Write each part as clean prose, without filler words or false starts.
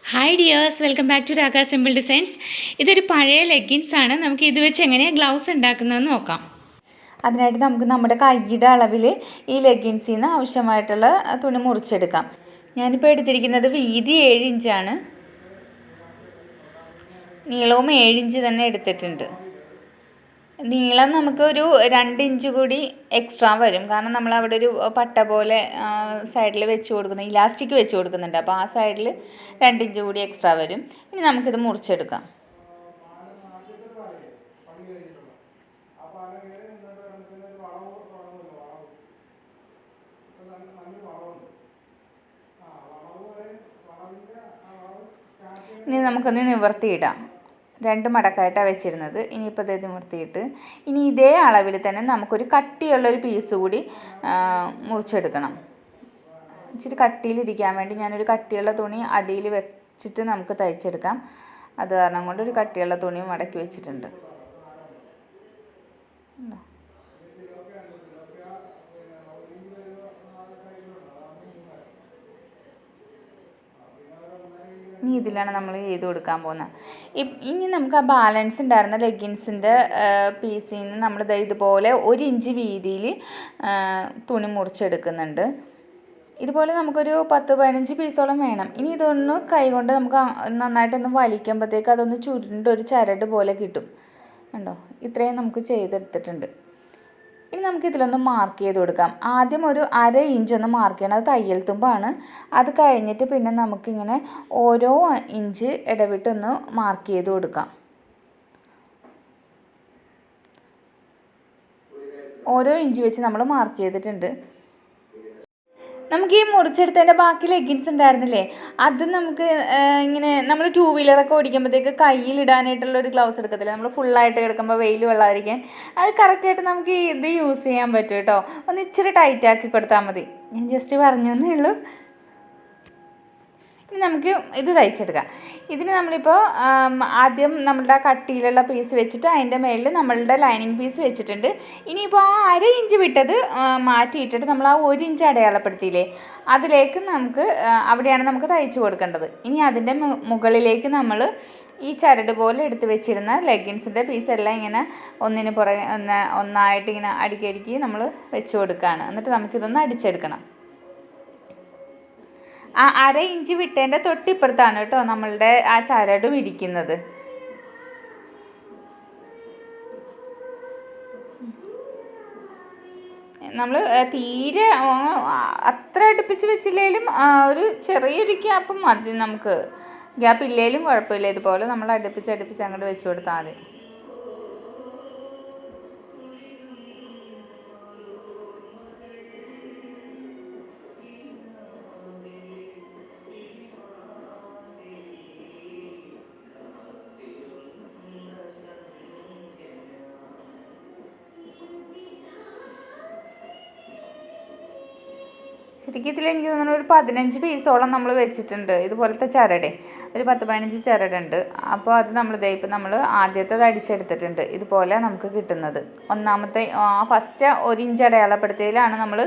Hi dears, welcome back to Raga simple designs. ഇതൊരു പഴയ leggings ആണ്. നമുക്ക് ഇത് വെച്ച് എങ്ങനെയാണ് ഗ്ലൗസ് ഉണ്ടാക്കുന്നതെന്ന് നോക്കാം. അതിനായിട്ട് നമുക്ക് നമ്മുടെ കൈയുടെ അളവിൽ ഈ ലെഗിൻസിൽ നിന്ന് ആവശ്യമായിട്ടുള്ള തുണി മുറിച്ചെടുക്കാം. ഞാനിപ്പോൾ എടുത്തിരിക്കുന്നത് വീതി 7 ഇഞ്ചാണ്, നീളവും 7 ഇഞ്ച് തന്നെ എടുത്തിട്ടുണ്ട്. നീളം നമുക്കൊരു 2 ഇഞ്ച് കൂടി എക്സ്ട്രാ വരും, കാരണം നമ്മൾ അവിടെ ഒരു പട്ട പോലെ സൈഡിൽ വെച്ച് കൊടുക്കുന്ന ഇലാസ്റ്റിക് വെച്ച് കൊടുക്കുന്നുണ്ട്. അപ്പോൾ ആ സൈഡിൽ 2 ഇഞ്ച് കൂടി എക്സ്ട്രാ വരും. ഇനി നമുക്കിത് മുറിച്ചെടുക്കാം. ഇനി നമുക്കൊന്ന് നിവർത്തിയിടാം. 2 മടക്കായിട്ടാണ് വെച്ചിരുന്നത്. ഇനിയിപ്പോൾ ഇത് നിവർത്തിയിട്ട് ഇനി ഇതേ അളവിൽ തന്നെ നമുക്കൊരു കട്ടിയുള്ളൊരു പീസ് കൂടി മുറിച്ചെടുക്കണം. ഇച്ചിരി കട്ടിയിലിരിക്കാൻ വേണ്ടി ഞാനൊരു കട്ടിയുള്ള തുണി അടിയിൽ വെച്ചിട്ട് നമുക്ക് തയ്ച്ചെടുക്കാം. അത് കാരണം കൊണ്ട് ഒരു കട്ടിയുള്ള തുണി മടക്കി വെച്ചിട്ടുണ്ട്. ഇനി ഇതിലാണ് നമ്മൾ ചെയ്ത് കൊടുക്കാൻ പോകുന്നത്. ഇനി നമുക്ക് ആ ബാലൻസ് ഉണ്ടായിരുന്ന ലെഗിൻസിൻ്റെ പീസിൽ നിന്ന് നമ്മൾ ഇതുപോലെ 1 ഇഞ്ച് വീതിയിൽ തുണി മുറിച്ചെടുക്കുന്നുണ്ട്. ഇതുപോലെ നമുക്കൊരു 10-15 പീസോളം വേണം. ഇനി ഇതൊന്ന് കൈകൊണ്ട് നമുക്ക് നന്നായിട്ടൊന്ന് വലിക്കുമ്പോഴത്തേക്ക് അതൊന്ന് ചുരുണ്ടൊരു ചരട് പോലെ കിട്ടും. കണ്ടോ, ഇത്രയും നമുക്ക് ചെയ്തെടുത്തിട്ടുണ്ട്. ഇനി നമുക്കിതിലൊന്ന് മാർക്ക് ചെയ്ത് കൊടുക്കാം. ആദ്യം ഒരു 1/2 ഇഞ്ച് ഒന്ന് മാർക്ക് ചെയ്യണം. അത് തയ്യൽ തുമ്പാണ്. അത് കഴിഞ്ഞിട്ട് പിന്നെ നമുക്കിങ്ങനെ ഓരോ ഇഞ്ച് ഇടവിട്ടൊന്ന് മാർക്ക് ചെയ്ത് കൊടുക്കാം. ഓരോ ഇഞ്ച് വെച്ച് നമ്മൾ മാർക്ക് ചെയ്തിട്ടുണ്ട്. നമുക്ക് ഈ മുറിച്ചെടുത്തതിൻ്റെ ബാക്കി ലെഗിൻസ് ഉണ്ടായിരുന്നില്ലേ, അത് നമുക്ക് ഇങ്ങനെ നമ്മൾ 2 വീലറൊക്കെ ഓടിക്കുമ്പോഴത്തേക്ക് കയ്യിലിടാനായിട്ടുള്ളൊരു ഗ്ലൗസ് എടുക്കത്തില്ല, നമ്മൾ ഫുള്ളായിട്ട് കിടക്കുമ്പോൾ വെയിൽ വെള്ളമായിരിക്കാൻ. അത് കറക്റ്റായിട്ട് നമുക്ക് ഇത് യൂസ് ചെയ്യാൻ പറ്റും കേട്ടോ. ഒന്ന് ഇച്ചിരി ടൈറ്റാക്കി കൊടുത്താൽ മതി. ഞാൻ ജസ്റ്റ് പറഞ്ഞു എന്നേ ഉള്ളൂ. ഇനി നമുക്ക് ഇത് തയ്ച്ചെടുക്കാം. ഇതിന് നമ്മളിപ്പോൾ ആദ്യം നമ്മളുടെ കട്ടിയിലുള്ള പീസ് വെച്ചിട്ട് അതിൻ്റെ മേളിൽ നമ്മളുടെ ലൈനിങ് പീസ് വെച്ചിട്ടുണ്ട്. ഇനിയിപ്പോൾ ആ 1/2 ഇഞ്ച് വിട്ടത് മാറ്റിയിട്ടിട്ട് നമ്മൾ ആ 1 ഇഞ്ച് അടയാളപ്പെടുത്തിയില്ലേ, അതിലേക്ക് നമുക്ക് അവിടെയാണ് നമുക്ക് തയ്ച്ചു കൊടുക്കേണ്ടത്. ഇനി അതിൻ്റെ മുകളിലേക്ക് നമ്മൾ ഈ ചരട് പോലെ എടുത്ത് വെച്ചിരുന്ന ലെഗിൻസിൻ്റെ പീസെല്ലാം ഇങ്ങനെ ഒന്നിന് പുറകെ ഒന്നായിട്ട് ഇങ്ങനെ അടുക്കി നമ്മൾ വെച്ച് കൊടുക്കുകയാണ്. എന്നിട്ട് നമുക്കിതൊന്ന് അടിച്ചെടുക്കണം. ആ 1/2 ഇഞ്ച് വിട്ടതിൻ്റെ തൊട്ടിപ്പുറത്താണ് കേട്ടോ നമ്മളുടെ ആ ചരടും ഇരിക്കുന്നത്. നമ്മൾ തീരെ അത്ര അടുപ്പിച്ച് വെച്ചില്ലെങ്കിലും ഒരു ചെറിയൊരു ഗ്യാപ്പ് മതി. നമുക്ക് ഗ്യാപ്പ് ഇല്ലെങ്കിലും കുഴപ്പമില്ല. ഇതുപോലെ നമ്മൾ അടുപ്പിച്ച് അങ്ങോട്ട് വെച്ച് കൊടുത്താൽ മതി. ശരിക്കും ഇതിൽ എനിക്ക് തോന്നുന്നു ഒരു 15 പീസോളം നമ്മൾ വെച്ചിട്ടുണ്ട്. ഇതുപോലത്തെ ചരട് ഒരു 10-15 ചരടുണ്ട്. അപ്പോൾ അത് ഇപ്പം നമ്മൾ ആദ്യത്തേത് അടിച്ചെടുത്തിട്ടുണ്ട്. ഇതുപോലെ നമുക്ക് കിട്ടുന്നത് ഒന്നാമത്തെ ഫസ്റ്റ് 1 ഇഞ്ച് അടയാളപ്പെടുത്തിയതിലാണ് നമ്മൾ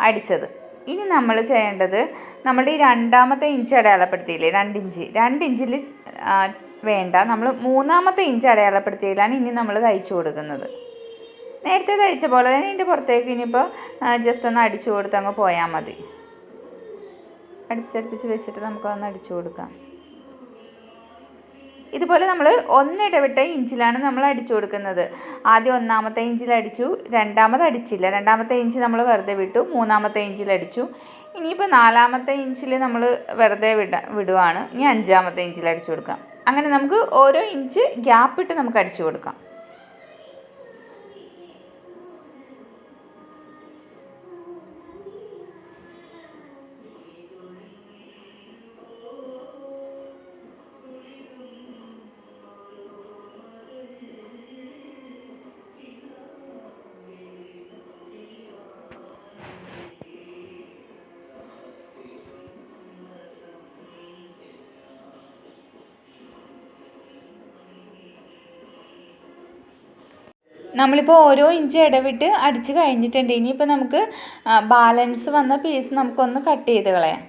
അടിച്ചത്. ഇനി നമ്മൾ ചെയ്യേണ്ടത് നമ്മുടെ ഈ 2ാമത്തെ ഇഞ്ച് അടയാളപ്പെടുത്തിയില്ലേ, 2 ഇഞ്ചിൽ വേണ്ട, നമ്മൾ 3ാമത്തെ ഇഞ്ച് അടയാളപ്പെടുത്തിയതിലാണ് ഇനി നമ്മൾ തയ്ച്ചു കൊടുക്കുന്നത്. നേരത്തെ തയ്ച്ച പോലെ തന്നെ ഇതിൻ്റെ പുറത്തേക്ക് ഇനിയിപ്പോൾ ജസ്റ്റ് ഒന്ന് അടിച്ചു കൊടുത്ത് അങ്ങ് പോയാൽ മതി. അടുപ്പിച്ച് വെച്ചിട്ട് നമുക്കൊന്ന് അടിച്ചു കൊടുക്കാം. ഇതുപോലെ നമ്മൾ 1 ഇടവിട്ട ഇഞ്ചിലാണ് നമ്മൾ അടിച്ചു കൊടുക്കുന്നത്. ആദ്യം 1ാമത്തെ ഇഞ്ചിൽ അടിച്ചു, 2ാമത് അടിച്ചില്ല, 2ാമത്തെ ഇഞ്ച് നമ്മൾ വെറുതെ വിട്ടു, 3ാമത്തെ ഇഞ്ചിൽ അടിച്ചു. ഇനിയിപ്പോൾ 4ാമത്തെ ഇഞ്ചിൽ നമ്മൾ വെറുതെ വിടുവാണ്. ഇനി 5ാമത്തെ ഇഞ്ചിൽ അടിച്ചു കൊടുക്കാം. അങ്ങനെ നമുക്ക് ഓരോ ഇഞ്ച് ഗ്യാപ്പിട്ട് നമുക്ക് അടിച്ചു കൊടുക്കാം. നമ്മളിപ്പോൾ ഓരോ ഇഞ്ച് ഇടവിട്ട് അടിച്ച് കഴിഞ്ഞിട്ടുണ്ട്. ഇനിയിപ്പോൾ നമുക്ക് ബാലൻസ് വന്ന പീസ് നമുക്കൊന്ന് കട്ട് ചെയ്ത് കളയാം.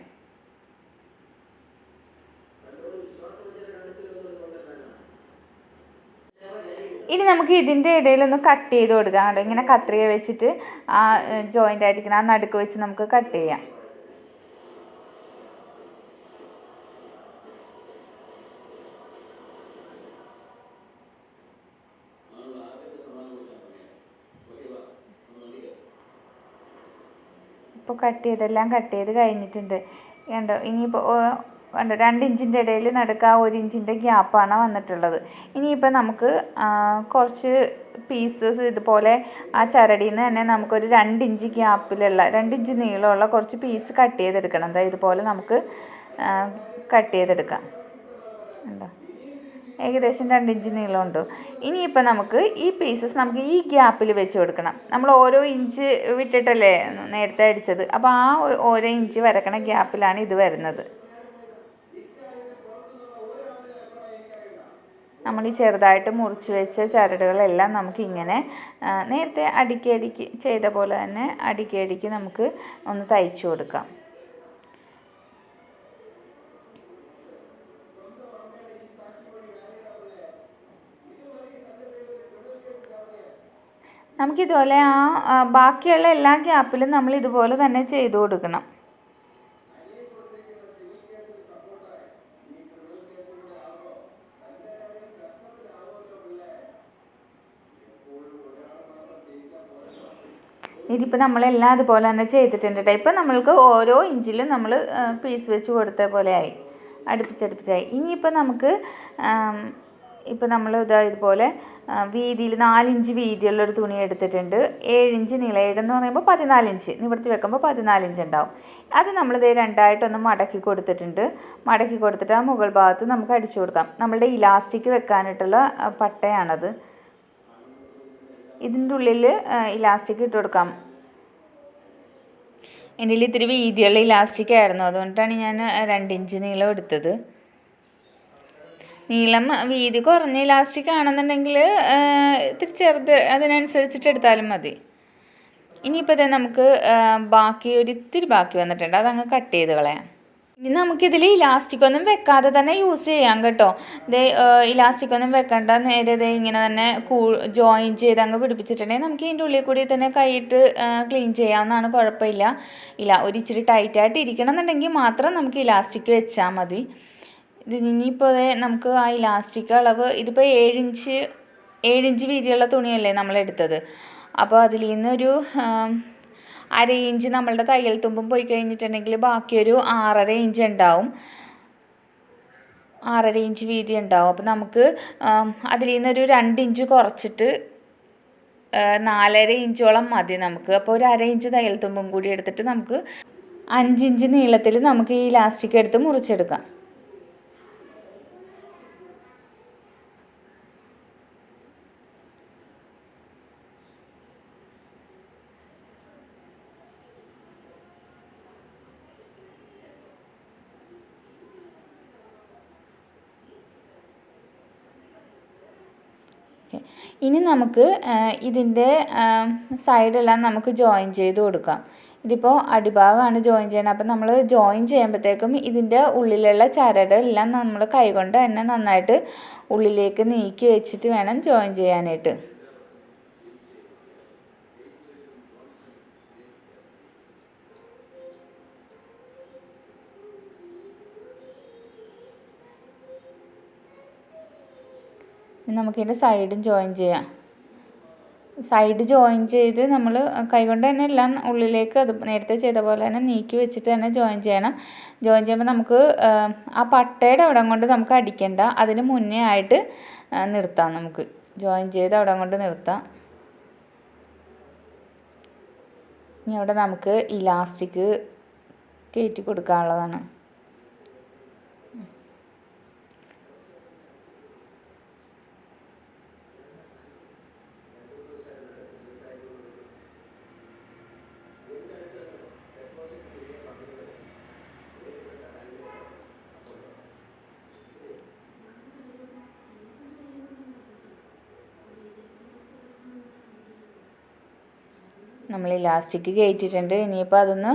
ഇനി നമുക്ക് ഇതിൻ്റെ ഇടയിലൊന്ന് കട്ട് ചെയ്ത് കൊടുക്കാം കേട്ടോ. ഇങ്ങനെ കത്രിക വെച്ചിട്ട് ആ ജോയിൻ്റ് ആയിരിക്കണം ആ നടുക്ക് വെച്ച് നമുക്ക് കട്ട് ചെയ്യാം. ഇപ്പോൾ എല്ലാം കട്ട് ചെയ്ത് കഴിഞ്ഞിട്ടുണ്ട് കണ്ടോ. ഇനിയിപ്പോൾ കണ്ടോ 2 ഇഞ്ചിൻ്റെ ഇടയിൽ നടുക്ക് ആ 1 ഇഞ്ചിൻ്റെ ഗ്യാപ്പാണ് വന്നിട്ടുള്ളത്. ഇനിയിപ്പോൾ നമുക്ക് കുറച്ച് പീസസ് ഇതുപോലെ ആ ചരടിയിൽ നിന്ന് തന്നെ നമുക്കൊരു 2 ഇഞ്ച് ഗ്യാപ്പിലുള്ള 2 ഇഞ്ച് നീളമുള്ള കുറച്ച് പീസ് കട്ട് ചെയ്തെടുക്കണം. അതായത് ഇതുപോലെ നമുക്ക് കട്ട് ചെയ്തെടുക്കാം. ഉണ്ടോ, ഏകദേശം 2 ഇഞ്ച് നീളമുണ്ട്. ഇനിയിപ്പോൾ നമുക്ക് ഈ പീസസ് നമുക്ക് ഈ ഗ്യാപ്പിൽ വെച്ച് കൊടുക്കണം. നമ്മൾ ഓരോ ഇഞ്ച് വിട്ടിട്ടല്ലേ നേരത്തെ അടിച്ചത്. അപ്പോൾ ആ ഓരോ ഇഞ്ച് വരക്കണ ഗ്യാപ്പിലാണ് ഇത് വരുന്നത്. നമ്മൾ ഈ ചെറുതായിട്ട് മുറിച്ച് വെച്ച ചരടുകളെല്ലാം നമുക്കിങ്ങനെ നേരത്തെ അടുക്കി ചെയ്ത പോലെ തന്നെ അടുക്കി നമുക്ക് ഒന്ന് തയ്ച്ചു കൊടുക്കാം. നമുക്കിതുപോലെ ബാക്കിയുള്ള എല്ലാ ഗ്യാപ്പിലും നമ്മൾ ഇതുപോലെ തന്നെ ചെയ്തു കൊടുക്കണം. ഇതിപ്പോൾ നമ്മളെല്ലാം അതുപോലെ തന്നെ ചെയ്തിട്ടുണ്ട് കേട്ടോ. ഇപ്പം നമ്മൾക്ക് ഓരോ ഇഞ്ചിലും നമ്മൾ പീസ് വെച്ച് കൊടുത്ത പോലെ ആയി, അടുപ്പിച്ചടുപ്പിച്ചായി. ഇനിയിപ്പോൾ നമുക്ക് ഇപ്പോൾ നമ്മൾ ഇതുപോലെ വീതിയിൽ 4 ഇഞ്ച് വീതിയുള്ളൊരു തുണി എടുത്തിട്ടുണ്ട്. 7 ഇഞ്ച് നീളം, 7 എന്ന് പറയുമ്പോൾ 14 ഇഞ്ച്, നിവർത്തി വെക്കുമ്പോൾ 14 ഇഞ്ച് ഉണ്ടാവും. അത് നമ്മളിത് രണ്ടായിട്ടൊന്ന് മടക്കി കൊടുത്തിട്ടുണ്ട്. മടക്കി കൊടുത്തിട്ട് ആ മുകൾ ഭാഗത്ത് നമുക്ക് അടിച്ചു കൊടുക്കാം. നമ്മളുടെ ഇലാസ്റ്റിക് വെക്കാനായിട്ടുള്ള പട്ടയാണത്. ഇതിൻ്റെ ഉള്ളിൽ ഇലാസ്റ്റിക് ഇട്ട് കൊടുക്കാം. എൻ്റെ ഇത്തിരി വീതിയുള്ള ഇലാസ്റ്റിക് ആയിരുന്നു, അതുകൊണ്ടാണ് ഞാൻ 2 ഇഞ്ച് നീളം എടുത്തത്. നീളം വീതി കുറഞ്ഞ ഇലാസ്റ്റിക് ആണെന്നുണ്ടെങ്കിൽ ഇത്തിരി ചെറുത് അതിനനുസരിച്ചിട്ട് എടുത്താലും മതി. ഇനിയിപ്പോൾ തന്നെ നമുക്ക് ഇത്തിരി ബാക്കി വന്നിട്ടുണ്ട്, അതങ്ങ് കട്ട് ചെയ്ത് കളയാം. ഇനി നമുക്കിതിൽ ഇലാസ്റ്റിക് ഒന്നും വെക്കാതെ തന്നെ യൂസ് ചെയ്യാം കേട്ടോ. ഇലാസ്റ്റിക് ഒന്നും വെക്കണ്ട, നേരെ ഇങ്ങനെ തന്നെ ജോയിൻ ചെയ്ത് അങ്ങ് പിടിപ്പിച്ചിട്ടുണ്ടെങ്കിൽ നമുക്ക് ഇതിൻ്റെ ഉള്ളിൽ കൂടി തന്നെ കൈയിട്ട് ക്ലീൻ ചെയ്യാവുന്നതാണ്, കുഴപ്പമില്ല. ഒരു ഇച്ചിരി ടൈറ്റായിട്ട് ഇരിക്കണം എന്നുണ്ടെങ്കിൽ മാത്രം നമുക്ക് ഇലാസ്റ്റിക് വെച്ചാൽ മതി. ഇനിയിപ്പോൾ നമുക്ക് ആ ഇലാസ്റ്റിക് അളവ് ഇതിപ്പോൾ 7 ഇഞ്ച് വീതിയുള്ള തുണിയല്ലേ നമ്മളെടുത്തത്. അപ്പോൾ അതിൽ നിന്നൊരു 1/2 ഇഞ്ച് നമ്മളുടെ തയ്യൽ തുമ്പും പോയി കഴിഞ്ഞിട്ടുണ്ടെങ്കിൽ ബാക്കിയൊരു 6.5 ഇഞ്ച് ഉണ്ടാവും, 6.5 ഇഞ്ച് വീതി ഉണ്ടാവും. അപ്പോൾ നമുക്ക് അതിൽ നിന്നൊരു 2 ഇഞ്ച് കുറച്ചിട്ട് 4.5 ഇഞ്ചോളം മതി നമുക്ക്. അപ്പോൾ ഒരു 1/2 ഇഞ്ച് തയ്യൽ തുമ്പും കൂടി എടുത്തിട്ട് നമുക്ക് 5 ഇഞ്ച് നീളത്തിൽ നമുക്ക് ഈ ഇലാസ്റ്റിക് എടുത്ത് മുറിച്ചെടുക്കാം. ഇനി നമുക്ക് ഇതിൻ്റെ സൈഡെല്ലാം നമുക്ക് ജോയിൻ ചെയ്ത് കൊടുക്കാം. ഇതിപ്പോൾ അടിഭാഗമാണ് ജോയിൻ ചെയ്യണം. അപ്പം നമ്മൾ ജോയിൻ ചെയ്യുമ്പോഴത്തേക്കും ഇതിൻ്റെ ഉള്ളിലുള്ള ചരടെല്ലാം നമ്മൾ കൈകൊണ്ട് തന്നെ നന്നായിട്ട് ഉള്ളിലേക്ക് നീക്കി വെച്ചിട്ട് വേണം ജോയിൻ ചെയ്യാനായിട്ട്. നമുക്കിതിൻ്റെ സൈഡും ജോയിൻ ചെയ്യാം. സൈഡ് ജോയിൻ ചെയ്ത് നമ്മൾ കൈകൊണ്ട് തന്നെ എല്ലാം ഉള്ളിലേക്ക് അത് നേരത്തെ ചെയ്ത പോലെ തന്നെ നീക്കി വെച്ചിട്ട് തന്നെ ജോയിൻ ചെയ്യണം. ജോയിൻ ചെയ്യുമ്പോൾ നമുക്ക് ആ പട്ടയുടെ അവിടം കൊണ്ട് നമുക്ക് അടിക്കണ്ട, അതിന് മുന്നേ ആയിട്ട് നിർത്താം. നമുക്ക് ജോയിൻ ചെയ്ത് അവിടം കൊണ്ട് നിർത്താം. ഇനി അവിടെ നമുക്ക് ഇലാസ്റ്റിക് കയറ്റി കൊടുക്കാനുള്ളതാണ്. നമ്മൾ ഇലാസ്റ്റിക് കയറ്റിയിട്ടുണ്ട്. ഇനിയിപ്പോൾ അതൊന്ന്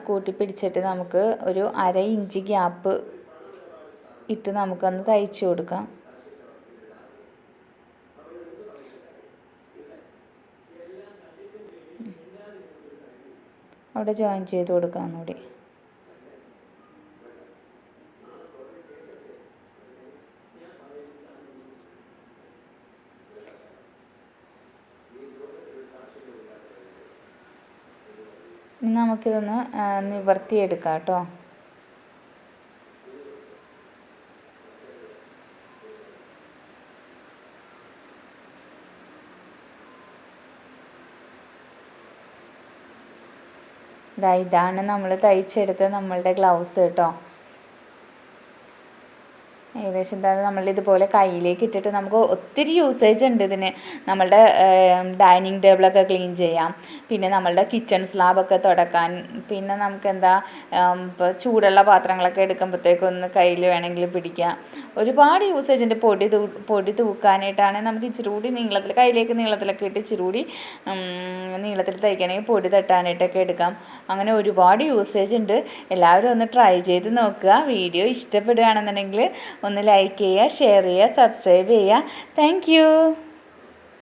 കൂട്ടിപ്പിടിച്ചിട്ട് നമുക്ക് ഒരു 1/2 ഇഞ്ച് ഗ്യാപ്പ് ഇട്ട് നമുക്കൊന്ന് തയ്ച്ചു കൊടുക്കാം. അവിടെ ജോയിൻ ചെയ്ത് കൊടുക്കാം ഒന്നുകൂടി. ഇനി നമുക്കിതൊന്ന് നിവർത്തിയെടുക്കാം കേട്ടോ. ഇതാണ് നമ്മൾ തയ്ച്ചെടുത്ത നമ്മളുടെ ഗ്ലൗസ് കേട്ടോ. ഏകദേശം നമ്മളിതുപോലെ കയ്യിലേക്ക് ഇട്ടിട്ട് നമുക്ക് ഒത്തിരി യൂസേജ് ഉണ്ട് ഇതിന്. നമ്മളുടെ ഡൈനിങ് ടേബിളൊക്കെ ക്ലീൻ ചെയ്യാം, പിന്നെ നമ്മളുടെ കിച്ചൺ സ്ലാബൊക്കെ തുടക്കാൻ, പിന്നെ നമുക്കെന്താ ഇപ്പോൾ ചൂടുള്ള പാത്രങ്ങളൊക്കെ എടുക്കുമ്പോഴത്തേക്കൊന്ന് കയ്യിൽ വേണമെങ്കിൽ പിടിക്കാം. ഒരുപാട് യൂസേജ് ഉണ്ട്. പൊടി തൂക്കാനായിട്ടാണ് നമുക്ക് ഇച്ചിരി കൂടി നീളത്തിൽ, കയ്യിലേക്ക് നീളത്തിലൊക്കെ ഇട്ട് ഇച്ചിരി കൂടി നീളത്തിൽ തയ്ക്കണമെങ്കിൽ പൊടി തട്ടാനായിട്ടൊക്കെ എടുക്കാം. അങ്ങനെ ഒരുപാട് യൂസേജ് ഉണ്ട്. എല്ലാവരും ഒന്ന് ട്രൈ ചെയ്ത് നോക്കുക. വീഡിയോ ഇഷ്ടപ്പെടുകയാണെന്നുണ്ടെങ്കിൽ ഒന്ന് ലൈക്ക് ചെയ്യുക, ഷെയർ ചെയ്യുക, സബ്സ്ക്രൈബ് ചെയ്യുക. താങ്ക്